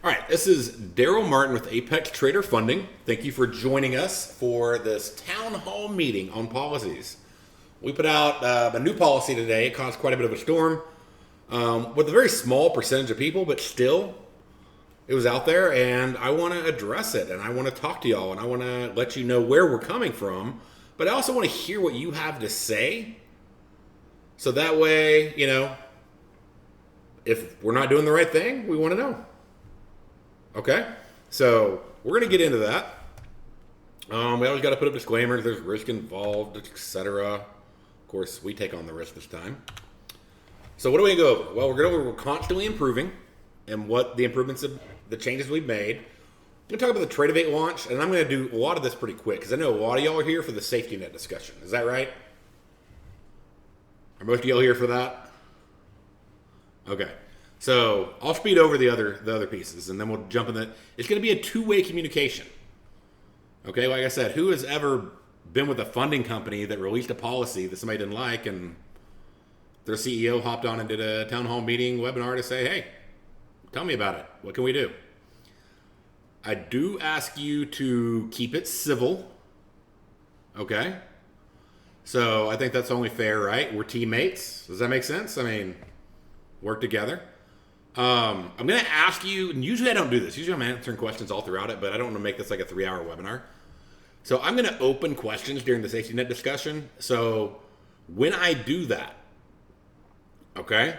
All right, this is Darrell Martin with Apex Trader Funding. Thank you for joining us for this town hall meeting on policies. We put out a new policy today. It caused quite a bit of a storm with a very small percentage of people, but still, it was out there, and I want to address it, and I want to talk to y'all, and I want to let you know where we're coming from, but I also want to hear what you have to say, so that way, if we're not doing the right thing, we want to know. Okay, so we're going to get into that. We always got to put up disclaimers. There's risk involved, etc. Of course, we take on the risk this time. So what do we go over? Well, we're constantly improving and what the improvements of the changes we've made. We're going to talk about the Tradovate Launch, and I'm going to do a lot of this pretty quick because I know a lot of y'all are here for the safety net discussion. Is that right? Are most of y'all here for that? Okay. So I'll speed over the other pieces, and then we'll jump in. It's going to be a two-way communication. Okay, like I said, who has ever been with a funding company that released a policy that somebody didn't like, and their CEO hopped on and did a town hall meeting webinar to say, hey, tell me about it. What can we do? I do ask you to keep it civil. Okay? So I think that's only fair, right? We're teammates. Does that make sense? I mean, work together. I'm going to ask you, and usually I don't do this. Usually I'm answering questions all throughout it, but I don't want to make this like a 3-hour webinar. So I'm going to open questions during the safety net discussion. So when I do that, okay,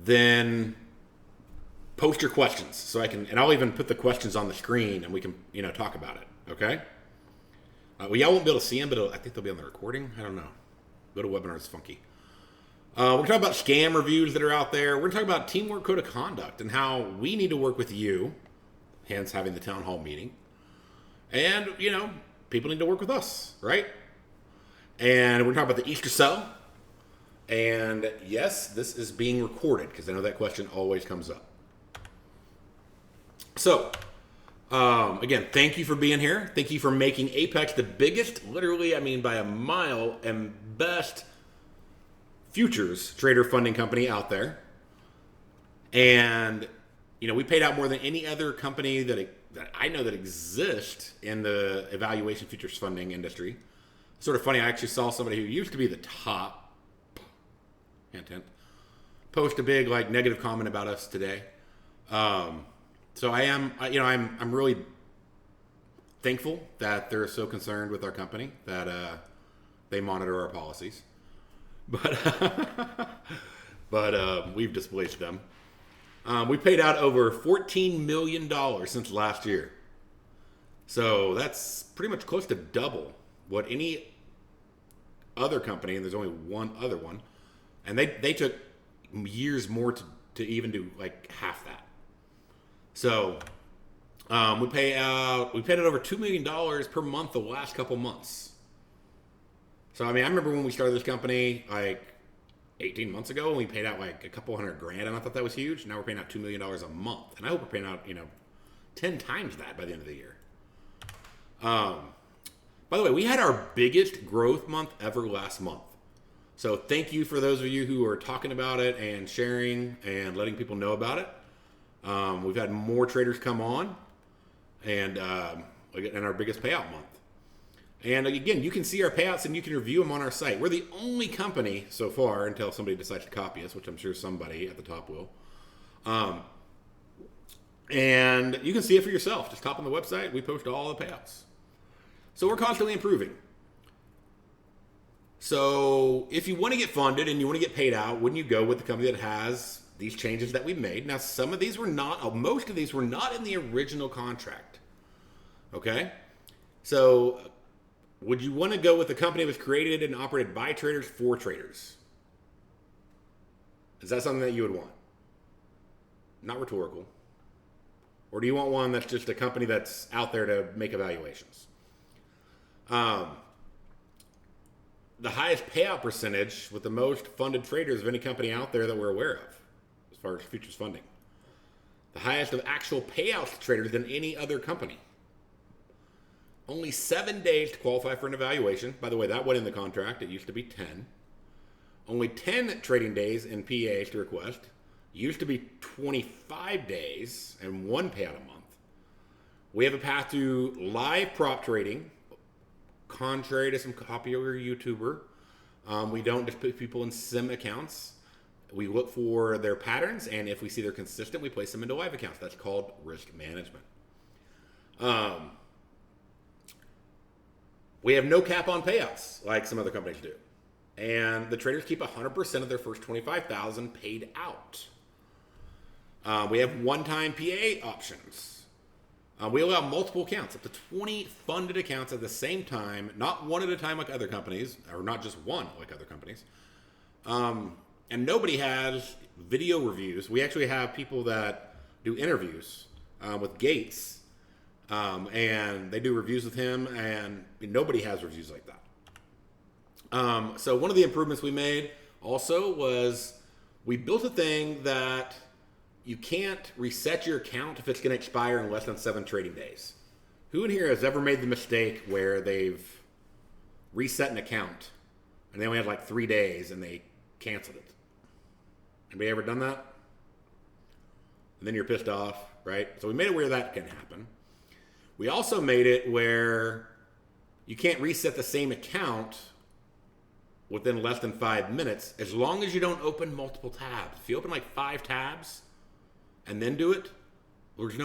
then post your questions so I can, and I'll even put the questions on the screen and we can, talk about it. Okay. Well, y'all won't be able to see them, but I think they'll be on the recording. I don't know. Go to webinar. It's funky. We're going to talk about scam reviews that are out there. We're going to talk about teamwork code of conduct and how we need to work with you, hence having the town hall meeting. And, people need to work with us, right? And we're going to talk about the Easter sell. And yes, this is being recorded because I know that question always comes up. So, again, thank you for being here. Thank you for making Apex the biggest, literally, by a mile, and best futures trader funding company out there. And, we paid out more than any other company that I know that exists in the evaluation futures funding industry. Sort of funny, I actually saw somebody who used to be the top, hint, hint, post a big negative comment about us today. So I'm really thankful that they're so concerned with our company that they monitor our policies. But we've displaced them. We paid out over $14 million since last year. So that's pretty much close to double what any other company, and there's only one other one, and they took years more to even do half that. So we paid out over $2 million per month the last couple months. So I remember when we started this company 18 months ago, and we paid out a couple $100,000, and I thought that was huge. Now we're paying out $2 million a month, and I hope we're paying out 10 times that by the end of the year. By the way, we had our biggest growth month ever last month. So thank you for those of you who are talking about it and sharing and letting people know about it. We've had more traders come on, and our biggest payout month. And again, you can see our payouts and you can review them on our site. We're the only company so far, until somebody decides to copy us, which I'm sure somebody at the top will. And you can see it for yourself. Just hop on the website. We post all the payouts. So we're constantly improving. So if you want to get funded and you want to get paid out, wouldn't you go with the company that has these changes that we've made? Now, most of these were not in the original contract. Okay? So would you want to go with the company that was created and operated by traders for traders? Is that something that you would want? Not rhetorical. Or do you want one that's just a company that's out there to make evaluations? The highest payout percentage with the most funded traders of any company out there that we're aware of, as far as futures funding. The highest of actual payouts to traders than any other company. Only 7 days to qualify for an evaluation. By the way, that went in the contract. It used to be 10. Only 10 trading days in PAs to request. Used to be 25 days and one payout a month. We have a path to live prop trading, contrary to some popular YouTuber. We don't just put people in sim accounts. We look for their patterns, and if we see they're consistent, we place them into live accounts. That's called risk management. We have no cap on payouts like some other companies do. And the traders keep 100% of their first $25,000 paid out. We have one-time PA options. We allow multiple accounts, up to 20 funded accounts at the same time, not one at a time like other companies, or not just one like other companies. And nobody has video reviews. We actually have people that do interviews with Gates, and they do reviews with him, and nobody has reviews like that. So one of the improvements we made also was we built a thing that you can't reset your account if it's going to expire in less than 7 trading days. Who in here has ever made the mistake where they've reset an account and they only had like 3 days and they canceled it? Anybody ever done that? And then you're pissed off, right? So we made it where that can happen. We also made it where you can't reset the same account within less than 5 minutes as long as you don't open multiple tabs. If you open like 5 tabs and then do it, there's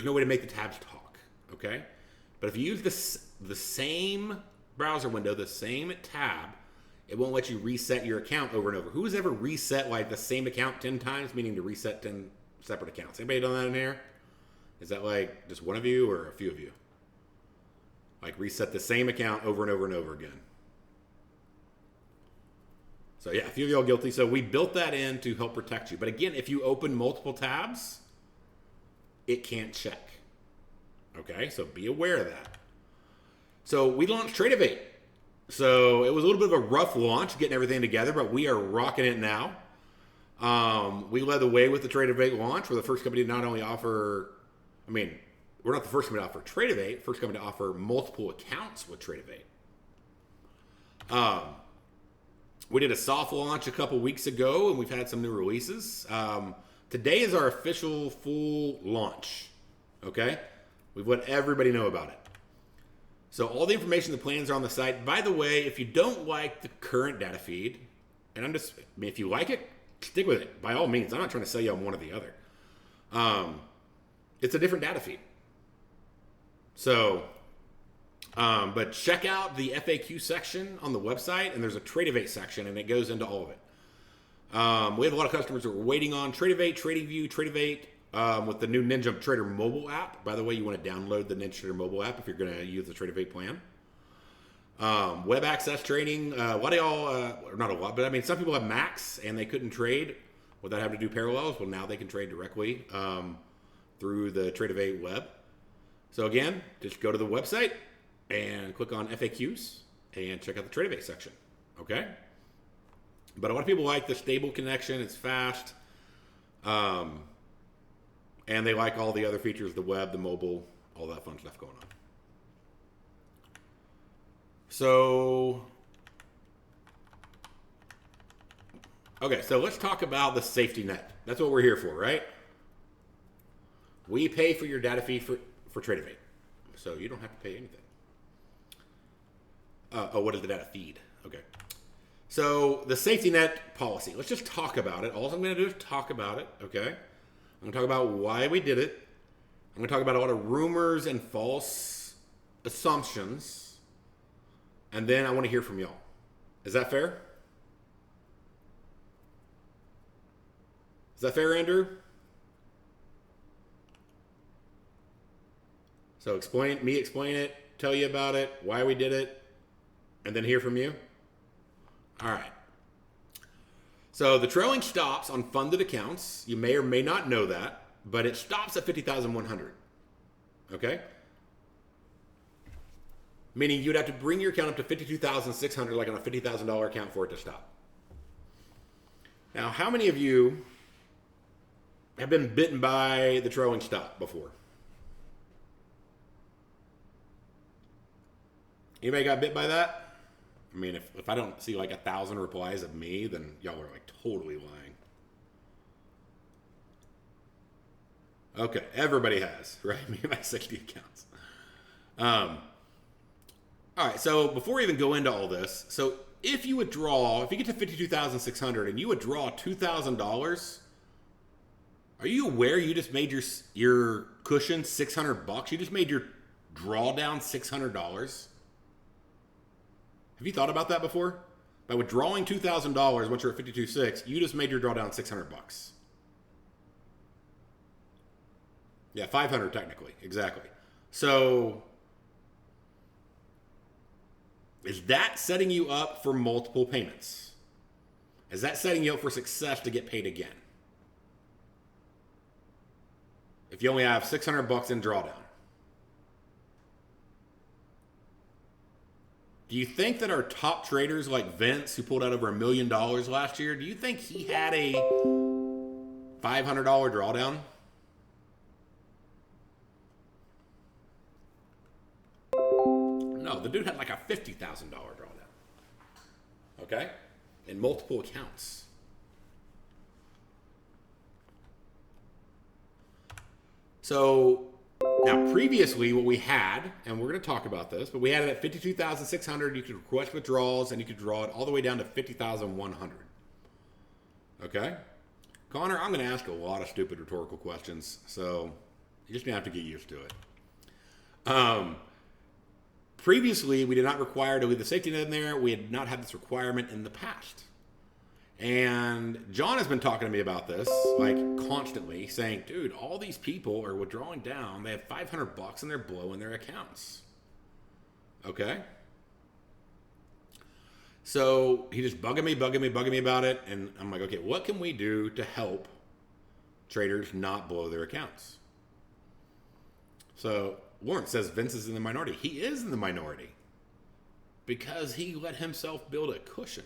no way to make the tabs talk, okay? But if you use the same browser window, the same tab, it won't let you reset your account over and over. Who has ever reset like the same account 10 times, meaning to reset 10 separate accounts? Anybody done that in here? Is that like just one of you or a few of you? Like reset the same account over and over and over again. So yeah, a few of y'all guilty. So we built that in to help protect you. But again, if you open multiple tabs, it can't check. Okay, so be aware of that. So we launched Tradovate. So it was a little bit of a rough launch getting everything together, but we are rocking it now. We led the way with the Tradovate launch. We're the first company to not only offer, we're not the first company to offer Tradovate, first company to offer multiple accounts with Tradovate. We did a soft launch a couple weeks ago, and we've had some new releases. Today is our official full launch. Okay? We've let everybody know about it. So all the information, the plans are on the site. By the way, if you don't like the current data feed, and if you like it, stick with it. By all means, I'm not trying to sell you on one or the other. It's a different data feed. So, but check out the FAQ section on the website, and there's a Tradovate section, and it goes into all of it. We have a lot of customers that are waiting on Tradovate, TradingView, Tradovate, with the new Ninja Trader mobile app. By the way, you want to download the Ninja Trader mobile app if you're going to use the Tradovate plan. Web access trading. A lot of y'all, or not a lot, but some people have Macs and they couldn't trade without having to do parallels. Well, now they can trade directly through the Tradovate web. So again, just go to the website and click on FAQs and check out the Tradovate section. Okay? But a lot of people like the stable connection. It's fast. And they like all the other features, the web, the mobile, all that fun stuff going on. So, okay, so let's talk about the safety net. That's what we're here for, right? We pay for your data feed for Tradovate. So you don't have to pay anything. What is the data feed? Okay. So the safety net policy. Let's just talk about it. All I'm going to do is talk about it, okay? I'm going to talk about why we did it. I'm going to talk about a lot of rumors and false assumptions. And then I want to hear from y'all. Is that fair? Is that fair, Andrew? So explain it, tell you about it, why we did it, and then hear from you. All right. So the trailing stops on funded accounts. You may or may not know that, but it stops at 50,100. Okay? Meaning you'd have to bring your account up to 52,600, like on a $50,000 account, for it to stop. Now, how many of you have been bitten by the trailing stop before? Anybody got bit by that? If I don't see like 1,000 replies of me, then y'all are like totally lying. Okay, everybody has, right? Me and my 60 accounts. All right, so before we even go into all this, so if you withdraw, if you get to 52,600 and you withdraw $2,000, are you aware you just made your cushion $600? You just made your drawdown $600. Have you thought about that before? By withdrawing $2,000 once you're at 52.6, you just made your drawdown $600. Yeah, 500 technically, exactly. So is that setting you up for multiple payments? Is that setting you up for success to get paid again? If you only have $600 in drawdown. Do you think that our top traders like Vince, who pulled out over $1 million last year, do you think he had a $500 drawdown? No, the dude had like a $50,000 drawdown. Okay? In multiple accounts. So now previously what we had, and we're going to talk about this, but we had it at 52,600. You could request withdrawals and you could draw it all the way down to 50,100. Okay? Connor, I'm going to ask a lot of stupid rhetorical questions, so you're just going to have to get used to it. Previously, we did not require to leave the safety net in there. We had not had this requirement in the past. And John has been talking to me about this, like, constantly, saying, dude, all these people are withdrawing down. They have $500 and they're blowing their accounts. Okay? So he just bugging me about it. And I'm like, okay, what can we do to help traders not blow their accounts? So Lawrence says Vince is in the minority. He is in the minority because he let himself build a cushion.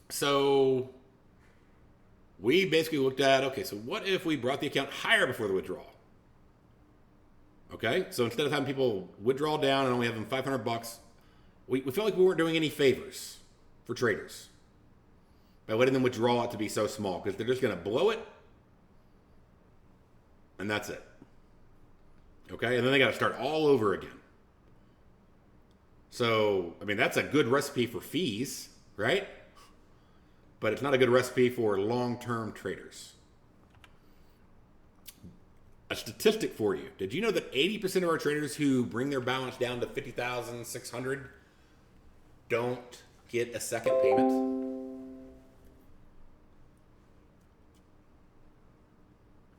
So we basically looked at, okay, so what if we brought the account higher before the withdrawal? Okay, so instead of having people withdraw down and only having $500, we felt like we weren't doing any favors for traders by letting them withdraw it to be so small, because they're just going to blow it and that's it. Okay, and then they got to start all over again. So, I mean, that's a good recipe for fees, right? But it's not a good recipe for long-term traders. A statistic for you. Did you know that 80% of our traders who bring their balance down to 50,600 don't get a second payment?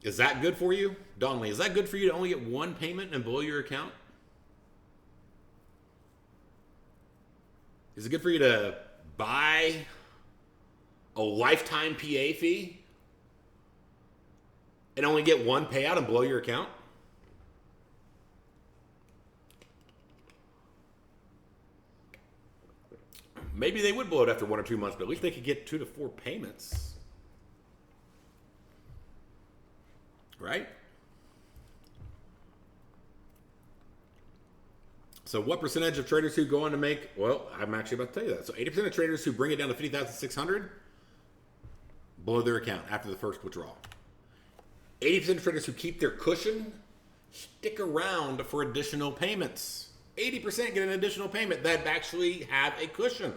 Is that good for you? Donnelly, is that good for you to only get one payment and blow your account? Is it good for you to buy a lifetime PA fee and only get one payout and blow your account? Maybe they would blow it after 1 or 2 months, but at least they could get 2 to 4 payments. Right? So what percentage of traders who go on to make, well, I'm actually about to tell you that. So 80% of traders who bring it down to 50,600 blow their account after the first withdrawal. 80% of traders who keep their cushion stick around for additional payments. 80% get an additional payment that actually have a cushion.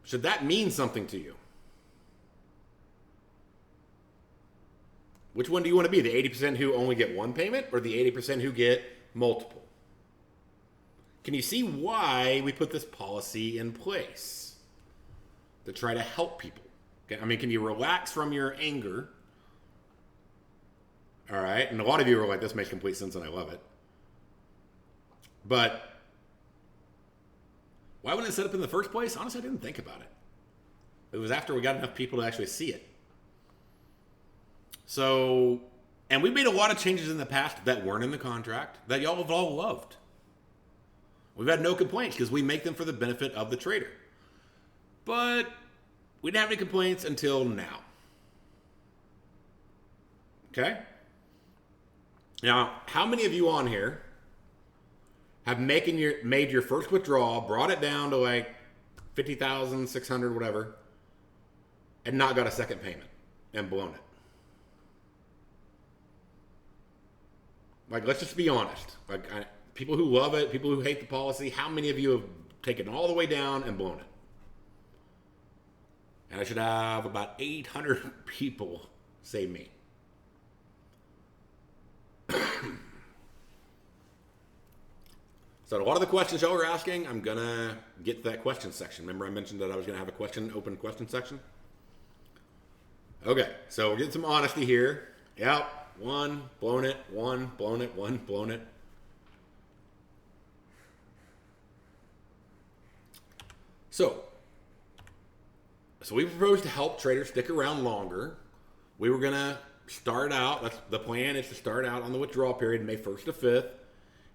Should that mean something to you? Which one do you want to be? The 80% who only get one payment or the 80% who get multiple? Can you see why we put this policy in place? To try to help people. Okay? I mean, can you relax from your anger? All right. And a lot of you are like, this makes complete sense and I love it. But why wasn't it set up in the first place? Honestly, I didn't think about it. It was after we got enough people to actually see it. So, and we made a lot of changes in the past that weren't in the contract that y'all have all loved. We've had no complaints because we make them for the benefit of the trader. But we didn't have any complaints until now. Okay? Now, how many of you on here have made your first withdrawal, brought it down to like 50,600, whatever, and not got a second payment and blown it? Like, let's just be honest. Like, people who love it, people who hate the policy, how many of you have taken it all the way down and blown it? And I should have about 800 people say me. So a lot of the questions y'all are asking, I'm going to get to that question section. Remember I mentioned that I was going to have a open question section? Okay, so we're getting some honesty here. Yep, one, blown it, one, blown it, one, blown it. So we proposed to help traders stick around longer. We were going to start out, the plan is to start out on the withdrawal period May 1st to 5th,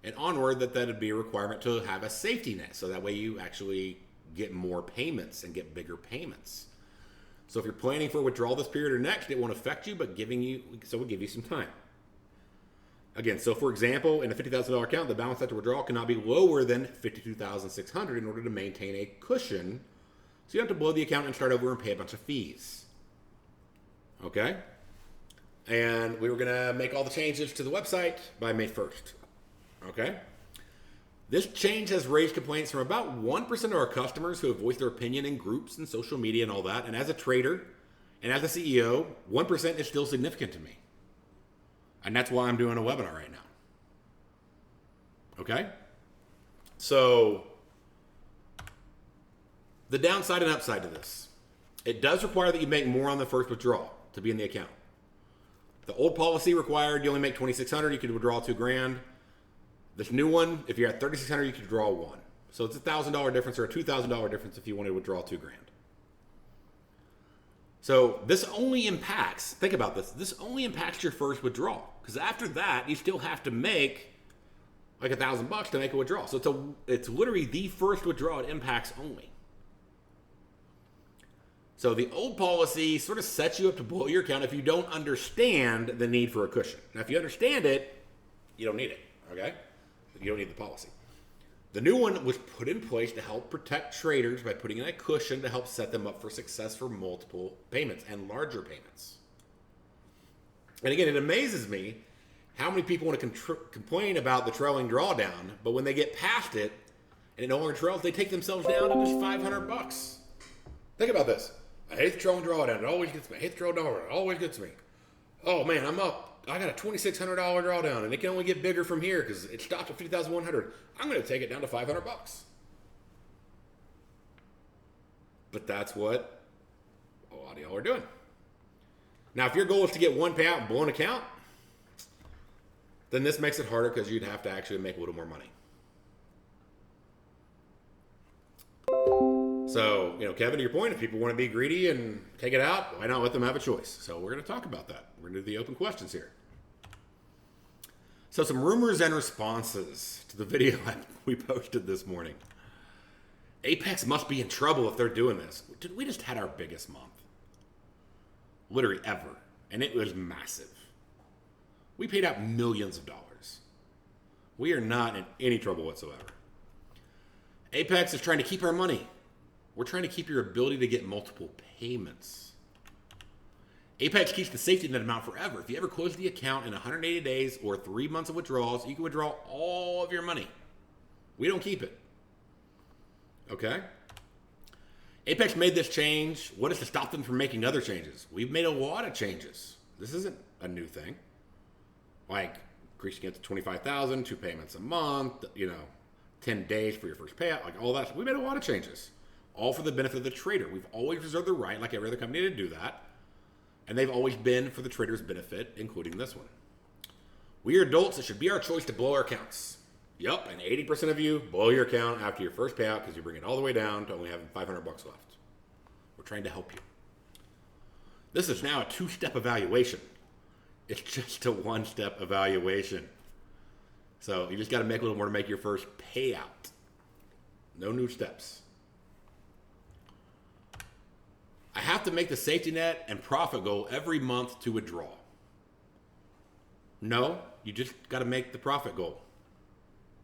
and onward that'd be a requirement to have a safety net, so that way you actually get more payments and get bigger payments. So if you're planning for withdrawal this period or next, it won't affect you, but we'll give you some time. Again, so for example, in a $50,000 account, the balance after withdrawal cannot be lower than $52,600 in order to maintain a cushion, so you don't have to blow the account and start over and pay a bunch of fees. Okay? And we were going to make all the changes to the website by May 1st. Okay? This change has raised complaints from about 1% of our customers who have voiced their opinion in groups and social media and all that. And as a trader and as a CEO, 1% is still significant to me. And that's why I'm doing a webinar right now. Okay? So, the downside and upside to this. It does require that you make more on the first withdrawal to be in the account. The old policy required you only make $2,600, you could withdraw $2,000. This new one, if you're at $3,600, you could draw $1,000. So it's a $1,000 difference or a $2,000 difference if you wanted to withdraw $2,000. So this only impacts, think about this only impacts your first withdrawal. Because after that, you still have to make like $1,000 to make a withdrawal. So it's literally the first withdrawal it impacts only. So the old policy sort of sets you up to blow your account if you don't understand the need for a cushion. Now, if you understand it, you don't need it, okay? You don't need the policy. The new one was put in place to help protect traders by putting in a cushion to help set them up for success for multiple payments and larger payments. And again, it amazes me how many people want to complain about the trailing drawdown, but when they get past it and it no longer trails, they take themselves down to just $500. Think about this. I hate the trailing drawdown. It always gets me. I hate the trailing drawdown. It always gets me. Oh man, I'm up. I got a $2,600 drawdown, and it can only get bigger from here because it stopped at $50,100. I'm going to take it down to $500. But that's what a lot of y'all are doing. Now, if your goal is to get one payout and blow an account, then this makes it harder because you'd have to actually make a little more money. So, Kevin, to your point, if people want to be greedy and take it out, why not let them have a choice? So we're going to talk about that. We're going to do the open questions here. So some rumors and responses to the video we posted this morning. Apex must be in trouble if they're doing this. Dude, we just had our biggest month. Literally ever. And it was massive. We paid out millions of dollars. We are not in any trouble whatsoever. Apex is trying to keep our money. We're trying to keep your ability to get multiple payments. Apex keeps the safety net amount forever. If you ever close the account in 180 days or 3 months of withdrawals, you can withdraw all of your money. We don't keep it. Okay? Apex made this change. What is to stop them from making other changes? We've made a lot of changes. This isn't a new thing. Like increasing it to 25,000, 2 payments a month, 10 days for your first payout, like all that. We made a lot of changes. All for the benefit of the trader. We've always reserved the right, like every other company, to do that. And they've always been for the trader's benefit, including this one. We are adults. It should be our choice to blow our accounts. Yep, and 80% of you blow your account after your first payout because you bring it all the way down to only having $500 left. We're trying to help you. This is now a 2-step evaluation. It's just a 1-step evaluation. So you just got to make a little more to make your first payout. No new steps. I have to make the safety net and profit goal every month to withdraw. No, you just got to make the profit goal.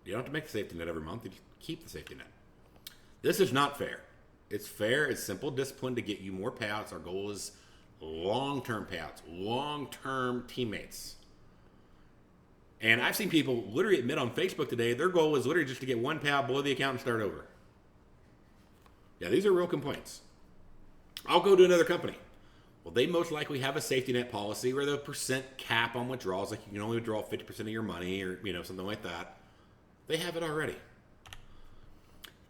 You don't have to make the safety net every month. You just keep the safety net. This is not fair. It's fair. It's simple discipline to get you more payouts. Our goal is long-term payouts, long-term teammates. And I've seen people literally admit on Facebook today, their goal is literally just to get one payout, blow the account, and start over. Yeah, these are real complaints. I'll go to another company. Well, they most likely have a safety net policy where the percent cap on withdrawals, like you can only withdraw 50% of your money or, something like that. They have it already.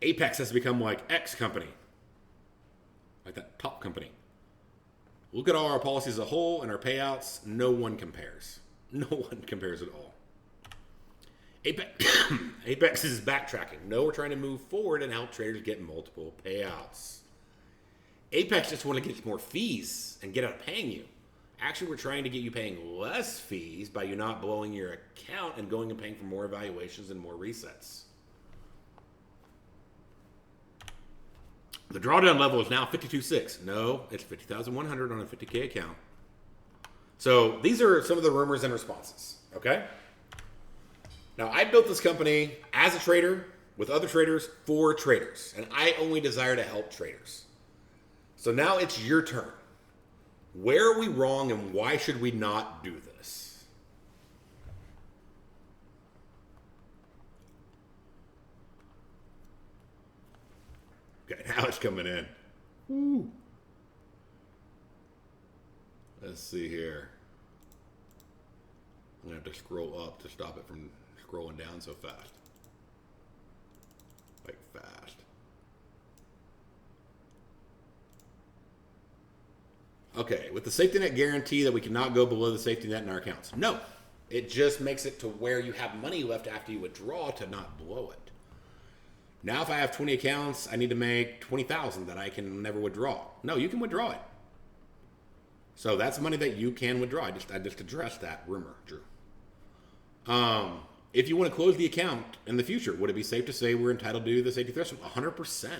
Apex has become like X company. Like that top company. Look at all our policies as a whole and our payouts. No one compares. No one compares at all. Apex is backtracking. No, we're trying to move forward and help traders get multiple payouts. Apex just want to get more fees and get out of paying you. Actually, we're trying to get you paying less fees by you not blowing your account and going and paying for more evaluations and more resets. The drawdown level is now 52.6. No, it's 50,100 on a 50K account. So these are some of the rumors and responses, okay? Now, I built this company as a trader, with other traders, for traders. And I only desire to help traders. So now it's your turn. Where are we wrong and why should we not do this? Okay, now it's coming in. Woo. Let's see here. I'm going to have to scroll up to stop it from scrolling down so fast. Like fast. Okay, with the safety net guarantee that we cannot go below the safety net in our accounts. No, it just makes it to where you have money left after you withdraw to not blow it. Now, if I have 20 accounts, I need to make 20,000 that I can never withdraw. No, you can withdraw it. So that's money that you can withdraw. I just addressed that rumor, Drew. If you want to close the account in the future, would it be safe to say we're entitled to the safety threshold? 100%.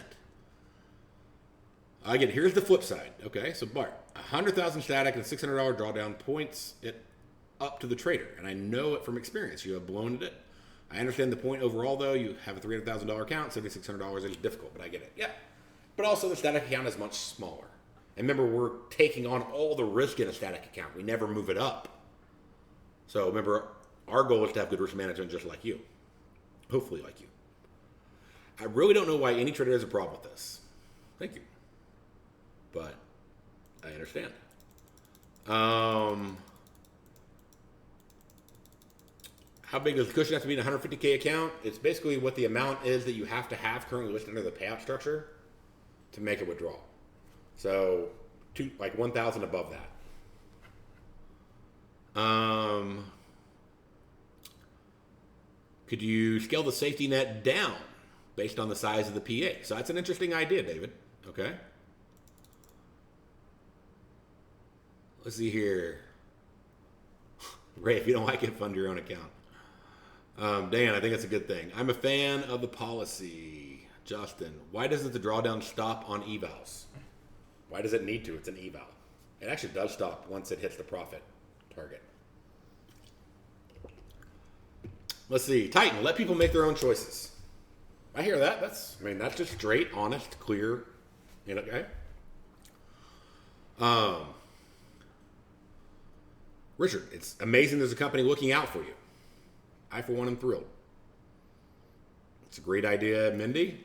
Again, here's the flip side. Okay, so Bart, 100,000 static and $600 drawdown points it up to the trader, and I know it from experience. You have blown it. I understand the point overall, though. You have a $300,000 account, $7,600 is difficult, but I get it. Yeah, but also the static account is much smaller. And remember, we're taking on all the risk in a static account. We never move it up. So remember, our goal is to have good risk management, just like you. Hopefully, like you. I really don't know why any trader has a problem with this. Thank you. But I understand. How big does the cushion have to be in a 150K account? It's basically what the amount is that you have to have currently listed under the payout structure to make a withdrawal. So, like 1,000 above that. Could you scale the safety net down based on the size of the PA? So that's an interesting idea, David. Okay. Let's see here. Ray, if you don't like it, fund your own account. Dan, I think that's a good thing. I'm a fan of the policy. Justin, why doesn't the drawdown stop on evals? Why does it need to? It's an eval. It actually does stop once it hits the profit target. Let's see. Titan, let people make their own choices. I hear that. That's just straight, honest, clear. Okay. Richard, it's amazing there's a company looking out for you. I, for one, am thrilled. It's a great idea, Mindy.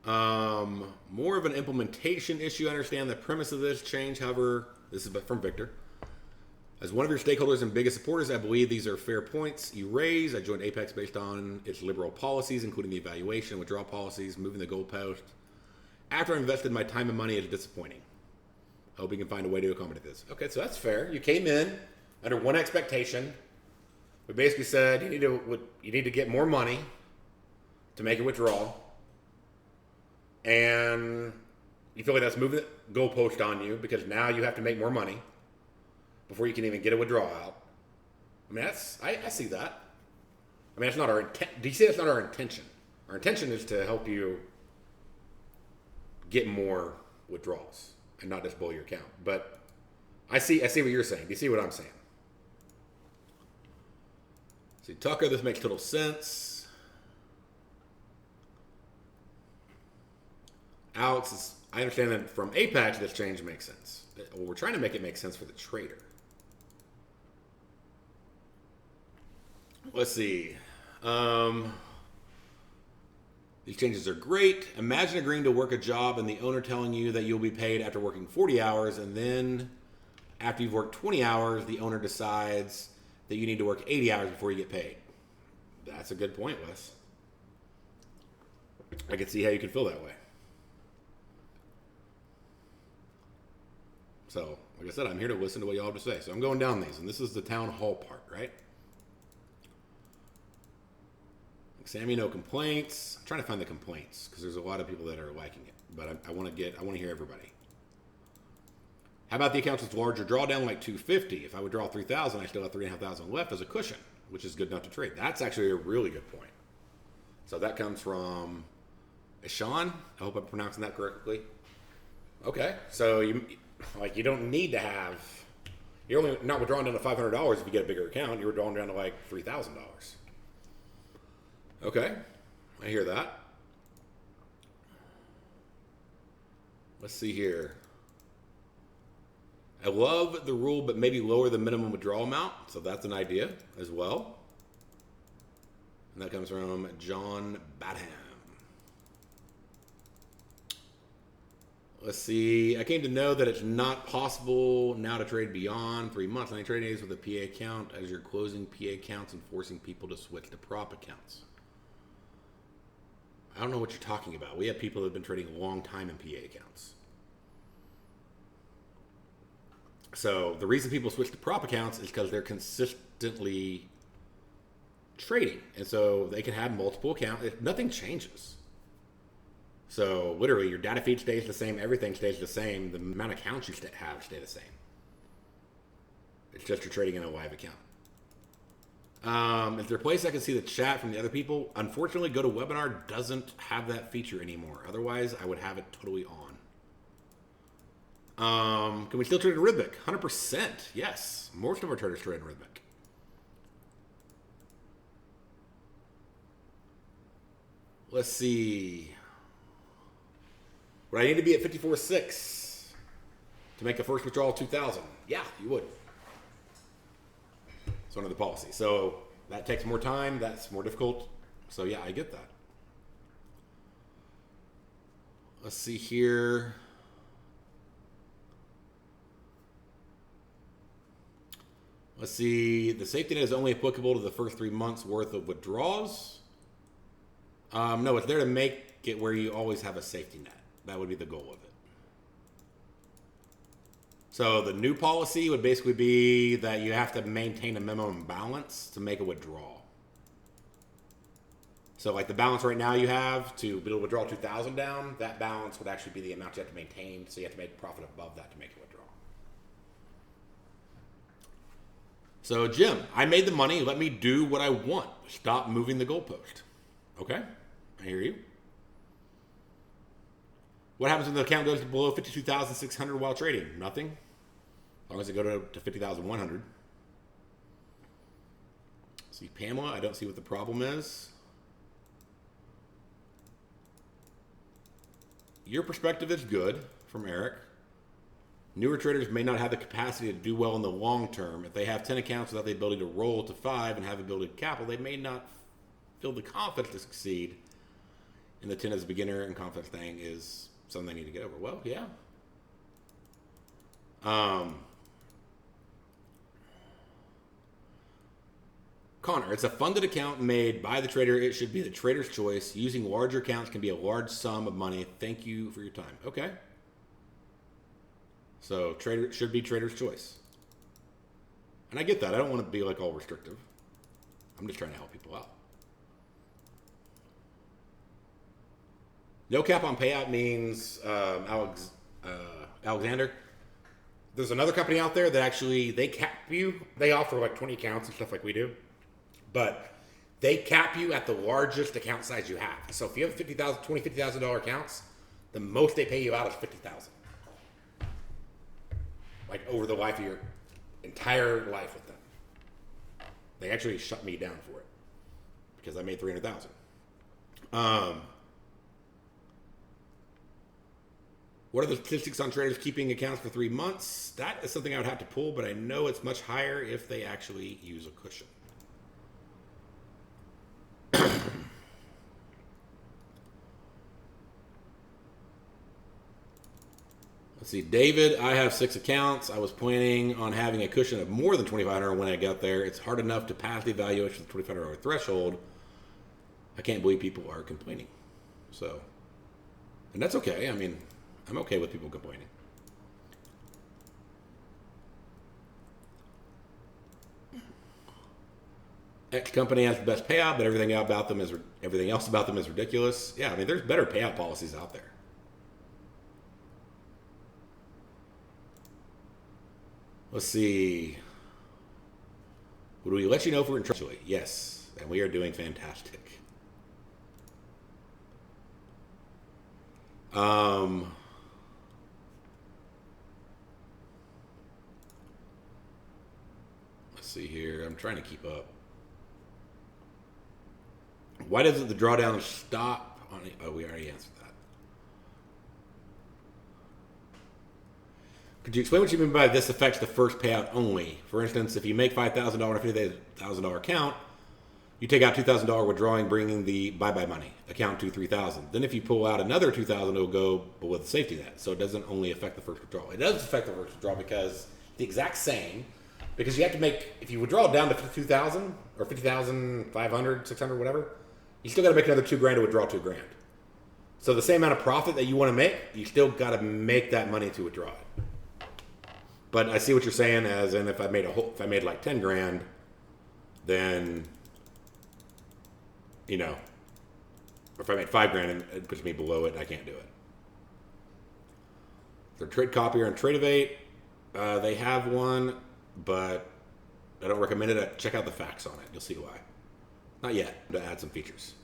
More of an implementation issue. I understand the premise of this change. However, this is from Victor. As one of your stakeholders and biggest supporters, I believe these are fair points you raise. I joined Apex based on its liberal policies, including the evaluation and withdrawal policies, moving the goalpost. After I invested my time and money, it's disappointing. Hope you can find a way to accommodate this. Okay, so that's fair. You came in under one expectation. We basically said you need to get more money to make a withdrawal, and you feel like that's moving the goalpost on you because now you have to make more money before you can even get a withdrawal out. I mean, I see that. I mean, that's not our intent. Do you see that's not our intention? Our intention is to help you get more withdrawals and not just blow your account. But I see what you're saying. Do you see what I'm saying? See, Tucker, this makes total sense. Alex, I understand that from Apex, this change makes sense. Well, we're trying to make it make sense for the trader. Let's see. These changes are great. Imagine agreeing to work a job and the owner telling you that you'll be paid after working 40 hours, and then after you've worked 20 hours, the owner decides that you need to work 80 hours before you get paid. That's a good point, Wes. I can see how you could feel that way. So, like I said, I'm here to listen to what y'all have to say. So I'm going down these, and this is the town hall part, right? Sammy, no complaints. I'm trying to find the complaints because there's a lot of people that are liking it, but I want to hear everybody. How about the accounts with larger drawdown, like 250? If I would draw 3,000, I still have 3,500 left as a cushion, which is good enough to trade. That's actually a really good point. So that comes from Ishan. I hope I'm pronouncing that correctly. Okay, so you don't need to have. You're only not withdrawing down to $500 if you get a bigger account. You're withdrawing down to like $3,000. Okay, I hear that. Let's see here. I love the rule, but maybe lower the minimum withdrawal amount. So that's an idea as well. And that comes from John Badham. Let's see. I came to know that it's not possible now to trade beyond 3 months. Any trading days with a PA account as you're closing PA accounts and forcing people to switch to prop accounts. I don't know what you're talking about. We have people that have been trading a long time in PA accounts. So the reason people switch to prop accounts is because they're consistently trading. And so they can have multiple accounts. Nothing changes. So literally your data feed stays the same. Everything stays the same. The amount of accounts you have stay the same. It's just you're trading in a live account. Is there a place I can see the chat from the other people? Unfortunately, GoToWebinar doesn't have that feature anymore. Otherwise, I would have it totally on. Can we still trade in Rhythmic? 100%. Yes. Most of our traders trade in Rhythmic. Let's see. Would I need to be at 54.6 to make a first withdrawal of 2,000? Yeah, you would. It's one of the policies. So that takes more time. That's more difficult. So yeah, I get that. Let's see here. Let's see. The safety net is only applicable to the first 3 months worth of withdrawals. No, it's there to make it where you always have a safety net. That would be the goal of it. So the new policy would basically be that you have to maintain a minimum balance to make a withdrawal. So like the balance right now you have to be able to withdraw 2,000 down, that balance would actually be the amount you have to maintain. So you have to make profit above that to make a withdrawal. So Jim, I made the money. Let me do what I want. Stop moving the goalpost. Okay, I hear you. What happens when the account goes below 52,600 while trading? Nothing. As long as it goes to 50,100. See Pamela, I don't see what the problem is. Your perspective is good, from Eric. Newer traders may not have the capacity to do well in the long term. If they have 10 accounts without the ability to roll to 5 and have the ability to capital, they may not feel the confidence to succeed. And the 10 as a beginner and confidence thing is something they need to get over. Well, yeah. Connor, it's a funded account made by the trader. It should be the trader's choice. Using larger accounts can be a large sum of money. Thank you for your time. Okay. So trader should be trader's choice. And I get that. I don't want to be like all restrictive. I'm just trying to help people out. No cap on payout means, Alexander, there's another company out there that actually, they cap you. They offer like 20 accounts and stuff like we do. But they cap you at the largest account size you have. So if you have $50,000 accounts, the most they pay you out is $50,000. Like over the life of your entire life with them. They actually shut me down for it because I made 300,000. What are the statistics on traders keeping accounts for 3 months? That is something I would have to pull, but I know it's much higher if they actually use a cushion. Let's see, David, I have 6 accounts. I was planning on having a cushion of more than 2,500 when I got there. It's hard enough to pass the evaluation of the $2,500 threshold. I can't believe people are complaining. So, and that's okay. I mean, I'm okay with people complaining. X company has the best payout, but everything else about them is ridiculous. Yeah, I mean, there's better payout policies out there. Let's see. Would we let you know if we're in trouble? Yes, and we are doing fantastic. Let's see here. I'm trying to keep up. Why doesn't the drawdown stop on it? Oh, we already answered that. Could you explain what you mean by this affects the first payout only? For instance, if you make $5,000 on a $50,000 account, you take out $2,000 withdrawing, bringing the bye-bye money account to $3,000. Then if you pull out another $2,000, it will go below the safety net. So it doesn't only affect the first withdrawal. It does affect the first withdrawal because the exact same. Because you have to make, if you withdraw down to 2,000 or 50,500, 600, whatever, you still got to make another $2,000 to withdraw $2,000. So the same amount of profit that you want to make, you still got to make that money to withdraw it. But I see what you're saying, as in if I made like 10 grand, then, you know, or if I made 5 grand and it puts me below it, I can't do it. Their trade copier on Tradovate, they have one, but I don't recommend it. Check out the facts on it. You'll see why. Not yet, to add some features.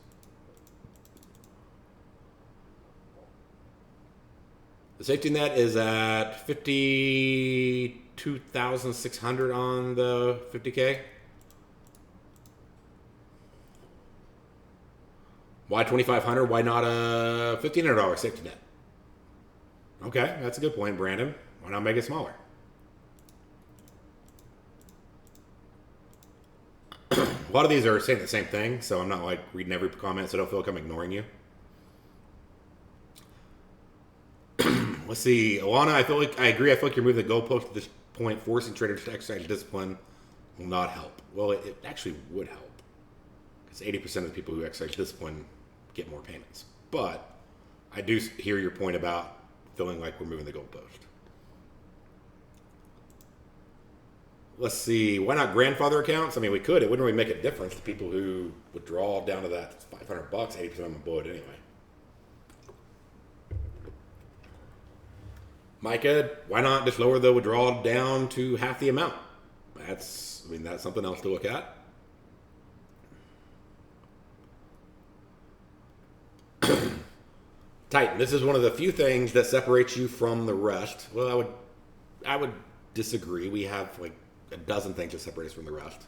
The safety net is at 52,600 on the 50K. Why 2,500? Why not a $1,500 safety net? Okay, that's a good point, Brandon. Why not make it smaller? A lot of these are saying the same thing, so I'm not like reading every comment, so don't feel like I'm ignoring you. Let's see, Alana, I agree. I feel like you're moving the goalpost at this point. Forcing traders to exercise discipline will not help. Well, it actually would help, because 80% of the people who exercise discipline get more payments. But I do hear your point about feeling like we're moving the goalpost. Let's see, why not grandfather accounts? I mean, we could. It wouldn't really make a difference to people who withdraw down to that $500. 80% of them blow it anyway. Micah, why not just lower the withdrawal down to half the amount? That's something else to look at. Titan, this is one of the few things that separates you from the rest. Well, I would disagree. We have like a dozen things that separate us from the rest.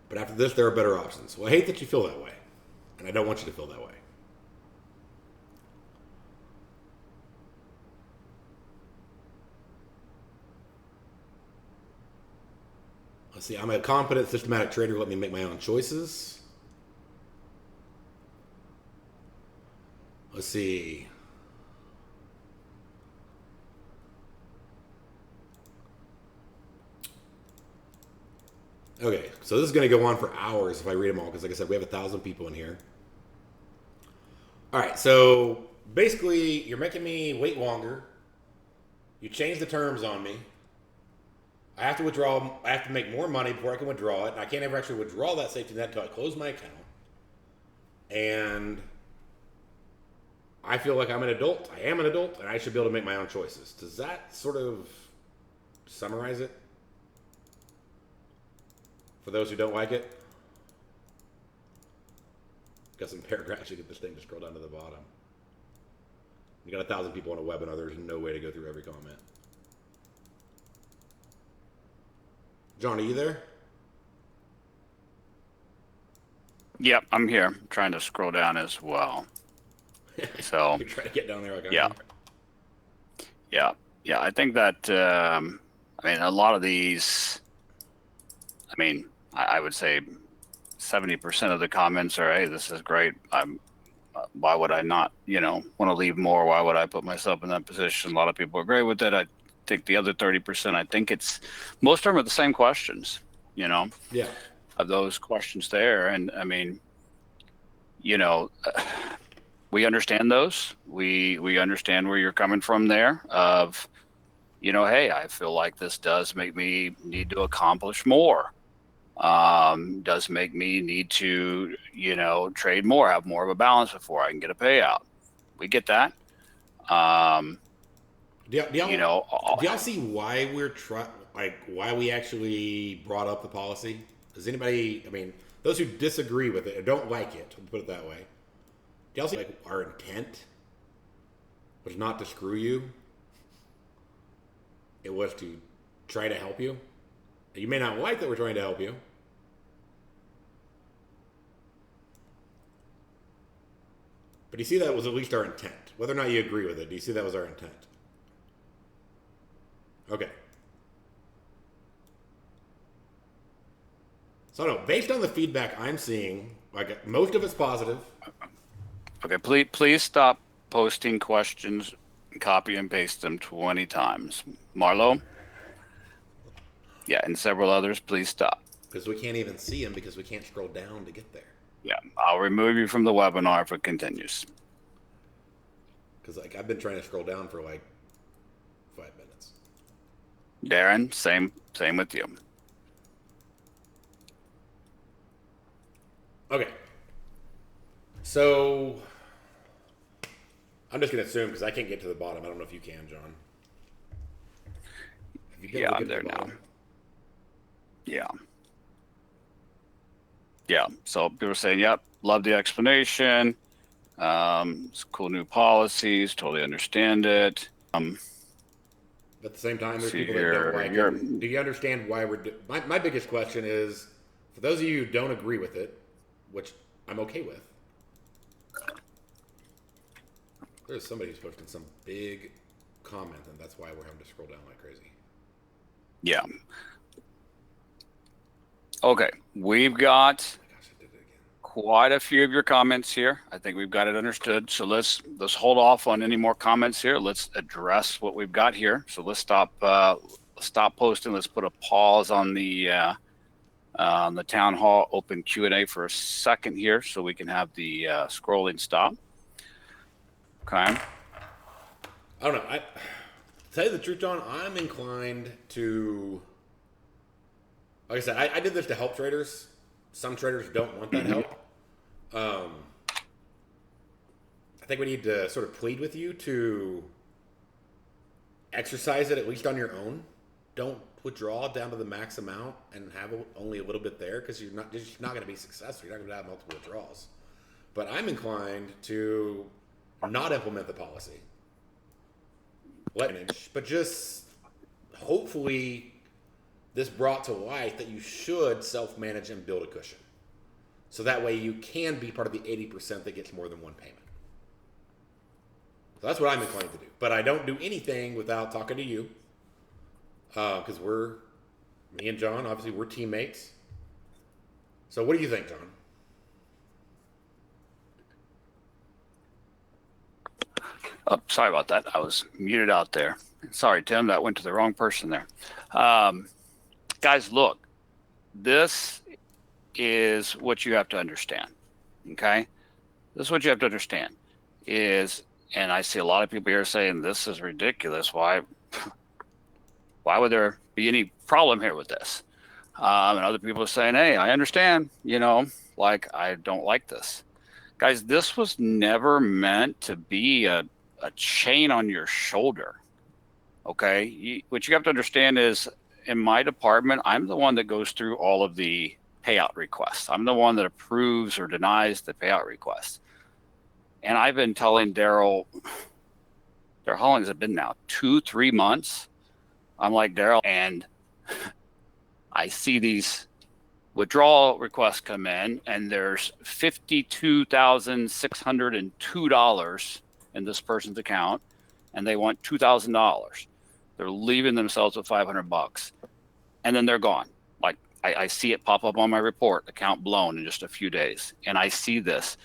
But after this, there are better options. Well, I hate that you feel that way, and I don't want you to feel that way. Let's see, I'm a competent, systematic trader. Let me make my own choices. Let's see. Okay, so this is going to go on for hours if I read them all, because like I said, we have 1,000 people in here. All right, so basically, you're making me wait longer. You changed the terms on me. I have to withdraw. I have to make more money before I can withdraw it. And I can't ever actually withdraw that safety net until I close my account. And I feel like I'm an adult. I am an adult, and I should be able to make my own choices. Does that sort of summarize it? For those who don't like it? Got some paragraphs. You get this thing to scroll down to the bottom. You got 1,000 people on a webinar. There's no way to go through every comment. John, are you there? Yep, I'm here. I'm trying to scroll down as well. So, You try to get down there like I yeah, am. yeah, yeah. I think that, I mean, a lot of these, I mean, I would say 70% of the comments are, hey, this is great. Why would I not, want to leave more? Why would I put myself in that position? A lot of people agree with it. I think the other 30%, I think most of them are the same questions, you know, Yeah. of those questions there. And I mean, you know, we understand those. We understand where you're coming from there of, hey, I feel like this does make me need to accomplish more. Does make me need to, trade more, have more of a balance before I can get a payout. We get that. Um, Do y'all, do you y'all, know, do y'all see why why we actually brought up the policy? Does anybody, I mean, those who disagree with it or don't like it, we'll put it that way, do y'all see like our intent was not to screw you? It was to try to help you. You may not like that we're trying to help you, but you see that was at least our intent. Whether or not you agree with it, do you see that was our intent? Okay. So I don't know. Based on the feedback I'm seeing, like most of it's positive. okay, please stop posting questions, copy and paste them 20 times. Marlo, yeah, and several others, please stop. Because we can't even see them because we can't scroll down to get there. Yeah, I'll remove you from the webinar if it continues. Because like I've been trying to scroll down for like 5 minutes. Darren, same with you. Okay. So I'm just gonna assume because I can't get to the bottom. I don't know if you can, John. Have you Yeah, look I'm at the there now. bottom? Yeah. Yeah. So people are saying, yep, love the explanation. It's cool new policies, totally understand it. At the same time, there's See people that don't here, like it. And do you understand why my biggest question is for those of you who don't agree with it, which I'm okay with. There's somebody who's posting some big comment, and that's why we're having to scroll down like crazy. yeah. Okay. We've got Oh my gosh, I did it again. quite a few of your comments here. I think we've got it understood. So let's hold off on any more comments here. Let's address what we've got here. So let's stop posting. Let's put a pause on the town hall open Q&A for a second here, so we can have the scrolling stop. Okay. I don't know. I tell you the truth, John. I'm inclined to, like I said, I did this to help traders. Some traders don't want that help. I think we need to sort of plead with you to exercise it at least on your own. Don't withdraw down to the max amount and have only a little bit there because you're just not going to be successful. You're not going to have multiple withdrawals. But I'm inclined to not implement the policy. But just hopefully this brought to light that you should self-manage and build a cushion. So that way you can be part of the 80% that gets more than one payment. So that's what I'm inclined to do. But I don't do anything without talking to you. Because me and John, obviously we're teammates. So what do you think, John? Oh, sorry about that. I was muted out there. Sorry, Tim, that went to the wrong person there. Guys, look, this is what you have to understand. Okay? This is what you have to understand is, and I see a lot of people here saying this is ridiculous. Why would there be any problem here with this? And other people are saying, hey, I understand, like I don't like this. Guys, this was never meant to be a chain on your shoulder. Okay. What you have to understand is in my department, I'm the one that goes through all of the payout requests. I'm the one that approves or denies the payout requests. And I've been telling Darrell, how long has it been now? 2-3 months. I'm like, Darrell, and I see these withdrawal requests come in, and there's $52,602 in this person's account, and they want $2,000. They're leaving themselves with $500, and then they're gone. Like I see it pop up on my report, account blown in just a few days, and I see this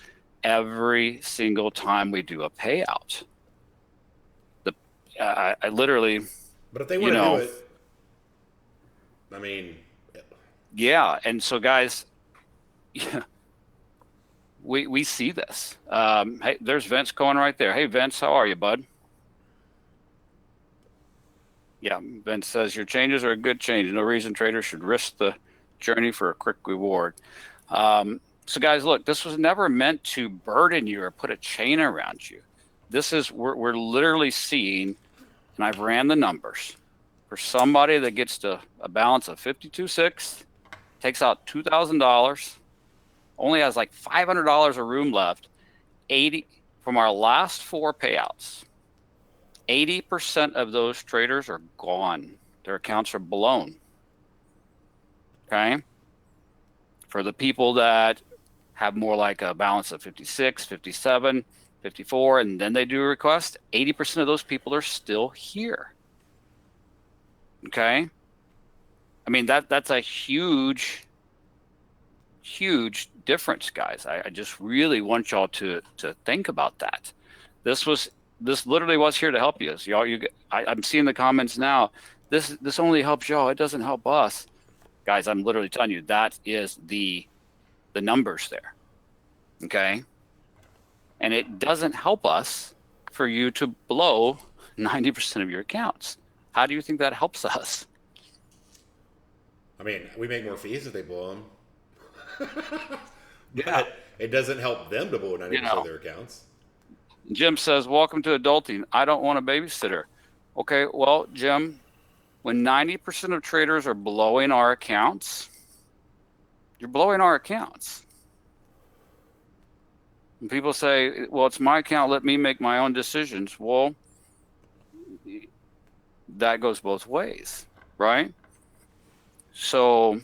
every single time we do a payout. I literally. But if they want to do it, I mean. Yeah, and so guys, yeah, we see this. Hey, there's Vince going right there. Hey, Vince, how are you, bud? Yeah, Vince says your changes are a good change. No reason traders should risk the journey for a quick reward. So guys, look, this was never meant to burden you or put a chain around you. This is we're literally seeing, and I've ran the numbers for somebody that gets to a balance of 52.6, takes out $2,000, only has like $500 of room left. 80 from our last 4 payouts. 80% of those traders are gone. Their accounts are blown. Okay. For the people that have more like a balance of 56, 57, 54, and then they do a request, 80% of those people are still here. Okay. I mean, that's a huge difference, guys. I just really want y'all to think about that. This literally was here to help you. So y'all, I'm seeing the comments now. This only helps y'all. It doesn't help us. Guys, I'm literally telling you, that is the numbers there. Okay. And it doesn't help us for you to blow 90% of your accounts. How do you think that helps us? I mean, we make more fees if they blow them. But Yeah. it doesn't help them to blow 90% of their accounts. Jim says, welcome to adulting. I don't want a babysitter. Okay, well, Jim, when 90% of traders are blowing our accounts, you're blowing our accounts. And people say, well, it's my account. Let me make my own decisions. Well, that goes both ways, right? So,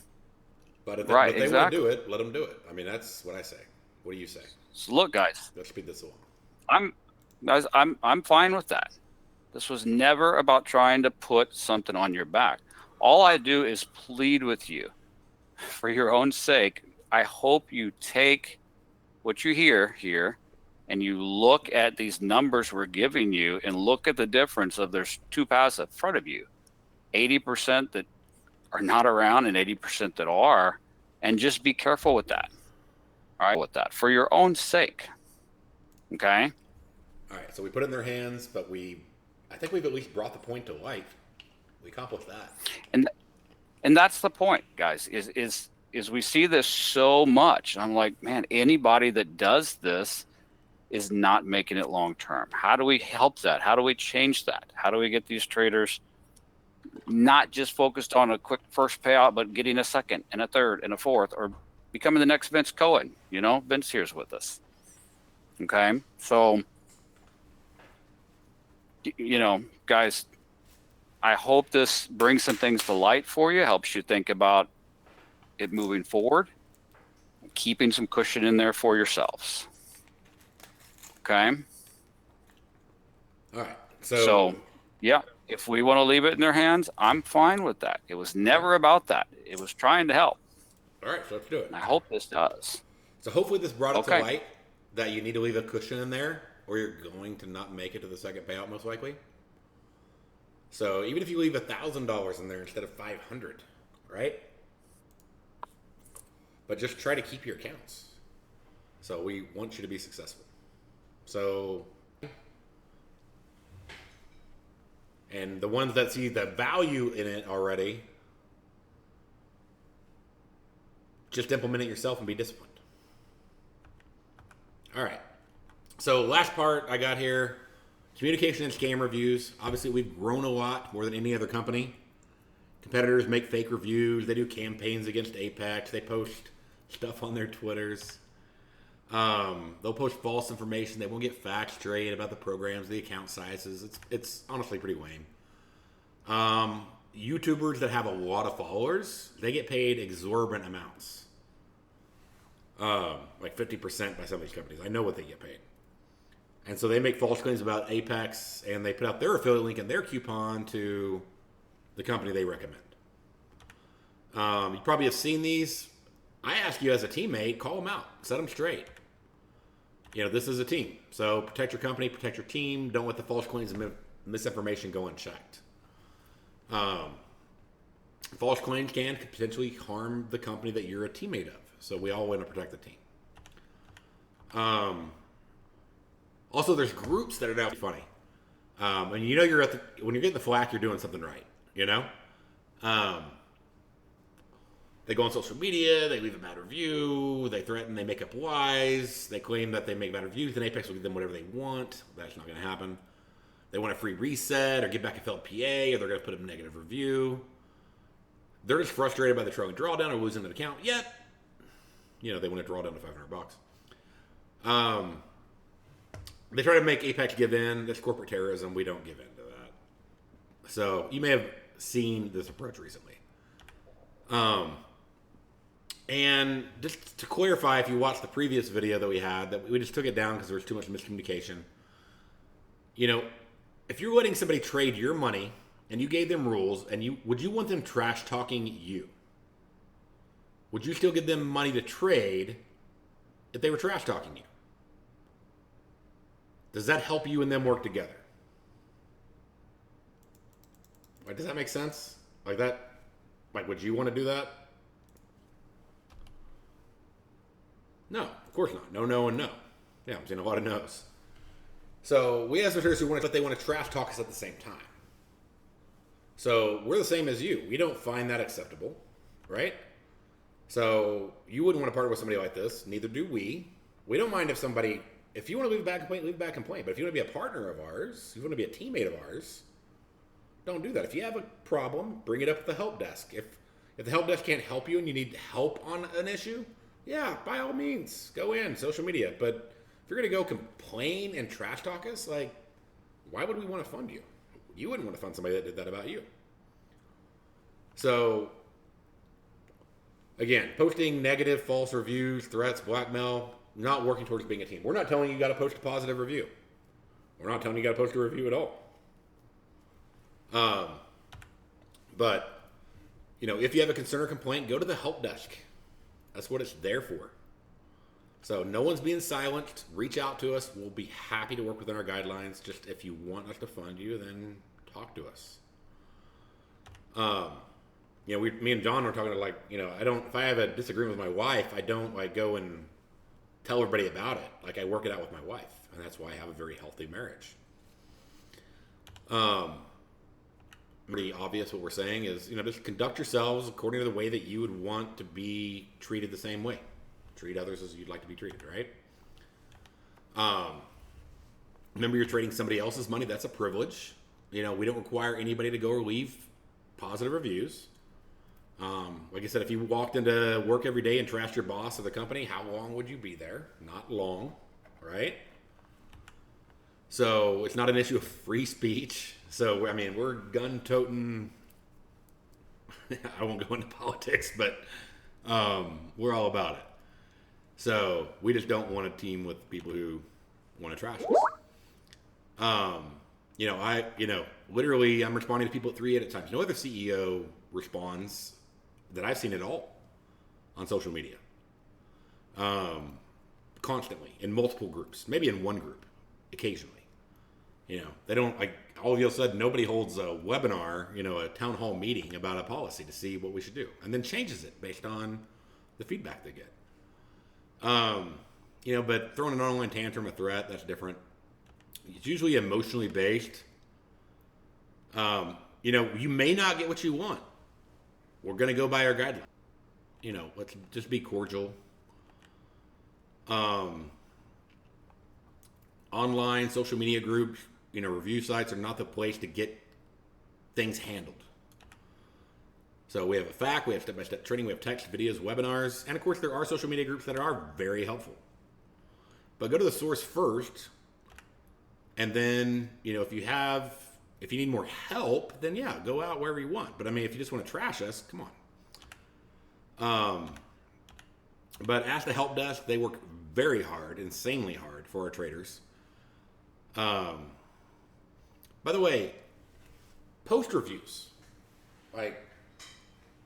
but if right, they exactly. want to do it, let them do it. I mean, that's what I say. What do you say? So look, guys. Let's speed this along. I'm fine with that. This was never about trying to put something on your back. All I do is plead with you, for your own sake. I hope you take what you hear here and you look at these numbers we're giving you and look at the difference of there's 2 paths in front of you, 80% that are not around and 80% that are, and just be careful with that. All right, with that, for your own sake. Okay. All right, so we put it in their hands, but I think we've at least brought the point to light. We accomplished that. And that's the point, guys, is we see this so much. I'm like, man, anybody that does this is not making it long term. How do we help that? How do we change that? How do we get these traders not just focused on a quick first payout, but getting a second and a third and a fourth, or becoming the next Vince Cohen? Vince here's with us. Okay, so guys, I hope this brings some things to light for you, helps you think about it moving forward, keeping some cushion in there for yourselves. Okay. All right. So yeah, if we want to leave it in their hands, I'm fine with that. It was never about that. It was trying to help. All right, so let's do it. And I hope this does. So hopefully this brought it to light that you need to leave a cushion in there, or you're going to not make it to the second payout most likely. So even if you leave $1,000 in there instead of $500, right? But just try to keep your accounts. So we want you to be successful. So, and the ones that see the value in it already, just implement it yourself and be disciplined. All right. So last part I got here, communication and scam reviews. Obviously, we've grown a lot, more than any other company. Competitors make fake reviews. They do campaigns against Apex. They post stuff on their Twitters. They'll post false information. They won't get facts straight about the programs, the account sizes. It's honestly pretty lame. YouTubers that have a lot of followers, they get paid exorbitant amounts. Like 50% by some of these companies. I know what they get paid. And so they make false claims about Apex, and they put out their affiliate link and their coupon to the company they recommend. You probably have seen these. I ask you as a teammate, call them out. Set them straight. This is a team. So protect your company, protect your team. Don't let the false claims and misinformation go unchecked. False claims can potentially harm the company that you're a teammate of. So we all want to protect the team. Also, there's groups that are now funny. And when you're getting the flack, you're doing something right. They go on social media, they leave a bad review, they threaten, they make up lies, they claim that they make bad reviews, and Apex will give them whatever they want. That's not going to happen. They want a free reset or get back a failed PA, or they're going to put a negative review. They're just frustrated by the trailing drawdown or losing an account. Yet, they want to draw down to $500. They try to make Apex give in. That's corporate terrorism. We don't give in to that. So you may have seen this approach recently. And just to clarify, if you watched the previous video that we had, that we just took it down because there was too much miscommunication. If you're letting somebody trade your money and you gave them rules, and would you want them trash talking you? Would you still give them money to trade if they were trash talking you? Does that help you and them work together? Like, does that make sense? Like that? Like, would you want to do that? No, of course not. No, no, and no. Yeah, I'm seeing a lot of no's. So we have some who want to, but they want to trash talk us at the same time. So we're the same as you. We don't find that acceptable, right? So you wouldn't want to partner with somebody like this. Neither do we. We don't mind if you want to leave a bad complaint, leave a bad complaint. But if you want to be a partner of ours, you want to be a teammate of ours, don't do that. If you have a problem, bring it up at the help desk. If the help desk can't help you and you need help on an issue, yeah, by all means, go in, social media. But if you're going to go complain and trash talk us, like, why would we want to fund you? You wouldn't want to fund somebody that did that about you. So, again, posting negative, false reviews, threats, blackmail, not working towards being a team. We're not telling you got to post a positive review. We're not telling you got to post a review at all. But, if you have a concern or complaint, go to the help desk. That's what it's there for. So no one's being silenced. Reach out to us. We'll be happy to work within our guidelines. Just if you want us to fund you, then talk to us. Me and John were talking if I have a disagreement with my wife, I don't go and tell everybody about it. Like, I work it out with my wife, and that's why I have a very healthy marriage. Pretty obvious what we're saying is, just conduct yourselves according to the way that you would want to be treated the same way. Treat others as you'd like to be treated, right? Remember, you're trading somebody else's money. That's a privilege. We don't require anybody to go or leave positive reviews. Like I said, if you walked into work every day and trashed your boss or the company, how long would you be there? Not long, right? So it's not an issue of free speech. So, we're gun-toting. I won't go into politics, but we're all about it. So we just don't want a team with people who want to trash us. Literally, I'm responding to people at 3 at a time. No other CEO responds that I've seen at all on social media. Constantly, in multiple groups, maybe in one group, occasionally. They don't, all of a sudden, nobody holds a webinar, a town hall meeting about a policy to see what we should do, and then changes it based on the feedback they get. But throwing an online tantrum, a threat, that's different. It's usually emotionally based. You may not get what you want. We're going to go by our guidelines. Let's just be cordial. Online social media groups, review sites are not the place to get things handled. So we have a FAQ, we have step-by-step training, we have text, videos, webinars, and of course there are social media groups that are very helpful. But go to the source first, and then, if you have If you need more help, then yeah, go out wherever you want. But I mean, if you just want to trash us, come on. But at the help desk, they work very hard, insanely hard for our traders. By the way, post reviews. Like,